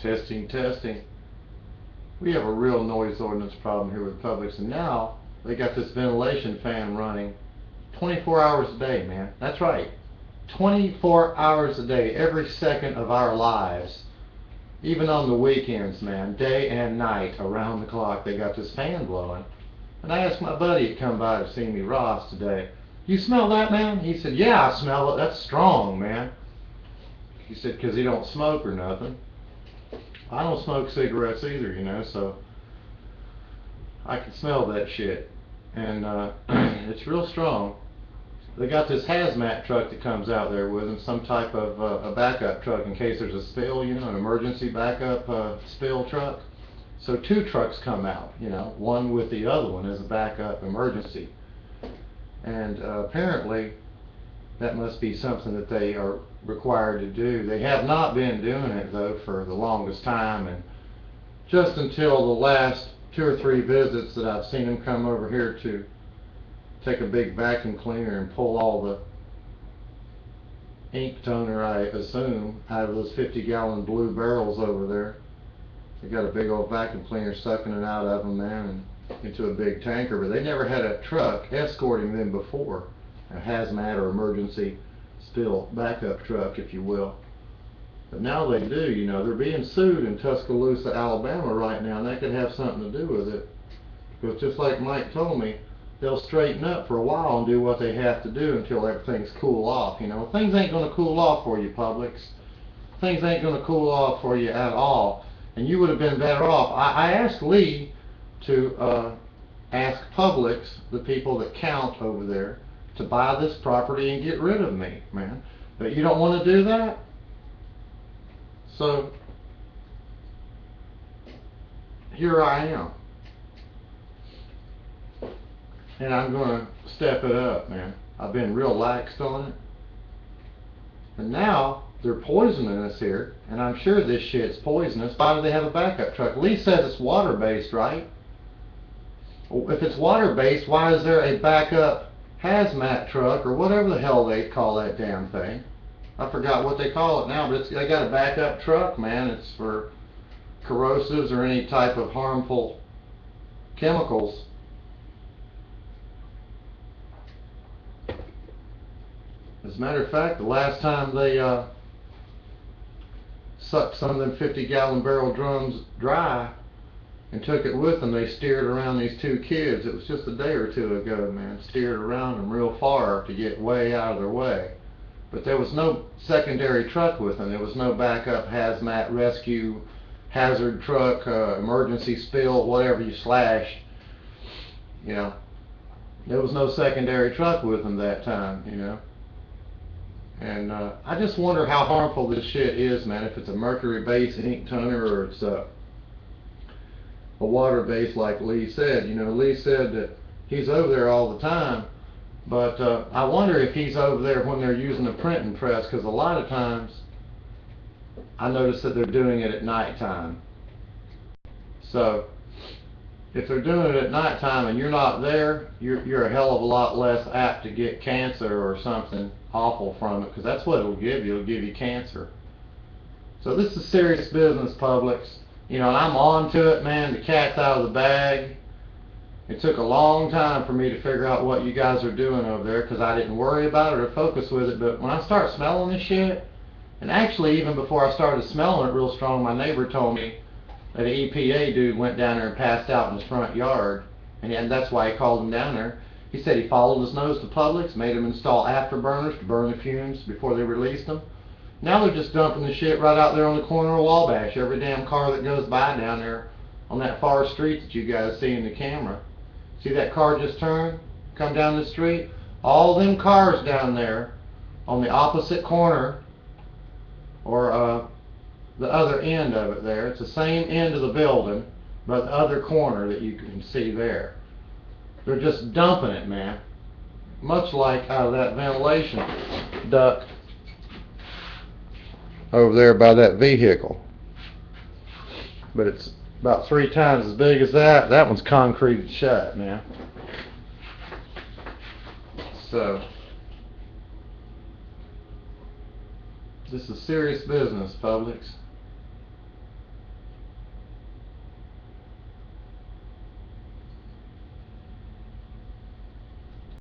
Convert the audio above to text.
Testing, testing. We have a real noise ordinance problem here with Publix, and now they got this ventilation fan running 24 hours a day, man. That's right. 24 hours a day, every second of our lives. Even on the weekends, man, day and night, around the clock, they got this fan blowing. And I asked my buddy to come by to see me, Ross, today. You smell that, man? He said, yeah, I smell it. That's strong, man. He said, because he don't smoke or nothing. I don't smoke cigarettes either, you know, so I can smell that shit. And it's real strong. They got this hazmat truck that comes out there with them, some type of a backup truck in case there's a spill, you know, an emergency backup spill truck. So two trucks come out, you know, one with the other one as a backup emergency. And apparently that must be something that they are required to do. They have not been doing it though for the longest time, and just until the last 2 or 3 visits that I've seen them come over here to take a big vacuum cleaner and pull all the ink toner, I assume, out of those 50-gallon blue barrels over there. They got a big old vacuum cleaner sucking it out of them, man, and into a big tanker. But they never had a truck escorting them before, a hazmat or emergency spill backup truck, if you will. But now they do, you know. They're being sued in Tuscaloosa, Alabama right now, and that could have something to do with it. Because just like Mike told me, they'll straighten up for a while and do what they have to do until everything's cool off. You know, things ain't going to cool off for you, Publix. Things ain't going to cool off for you at all. And you would have been better off. I asked Lee to ask Publix, the people that count over there, to buy this property and get rid of me, man. But you don't want to do that? So, here I am. And I'm going to step it up, man. I've been real laxed on it. And now they're poisoning us here, and I'm sure this shit's poisonous. Why do they have a backup truck? Lee says it's water-based, right? Well, if it's water-based, why is there a backup hazmat truck, or whatever the hell they call that damn thing? I forgot what they call it now, but they got a backup truck, man. It's for corrosives or any type of harmful chemicals. As a matter of fact, the last time they sucked some of them 50-gallon barrel drums dry and took it with them, they steered around these 2 kids. It was just a day or 2 ago, man. Steered around them real far to get way out of their way. But there was no secondary truck with them. There was no backup hazmat rescue hazard truck, emergency spill, whatever you slash. You know, there was no secondary truck with them that time, you know. And I just wonder how harmful this shit is, man. If it's a mercury-based ink toner or it's a water-based, like Lee said. You know, Lee said that he's over there all the time, but I wonder if he's over there when they're using a printing press, because a lot of times I notice that they're doing it at nighttime. So if they're doing it at nighttime and you're not there, you're a hell of a lot less apt to get cancer or something awful from it, because that's what it'll give you. It'll give you cancer. So this is serious business, Publix. You know, and I'm on to it, man. The cat's out of the bag. It took a long time for me to figure out what you guys are doing over there, because I didn't worry about it or focus with it. But when I start smelling this shit, and actually even before I started smelling it real strong, my neighbor told me that an EPA dude went down there and passed out in his front yard, and that's why he called him down there. He said he followed his nose to Publix, made them install afterburners to burn the fumes before they released them. Now they're just dumping the shit right out there on the corner of Wabash. Every damn car that goes by down there on that far street that you guys see in the camera. See that car just turn, come down the street? All them cars down there on the opposite corner, or the other end of it there. It's the same end of the building, but the other corner that you can see there. They're just dumping it, man. Much like out of that ventilation duct over there by that vehicle. But it's about 3 times as big as that. That one's concreted shut, man. So this is serious business, Publix.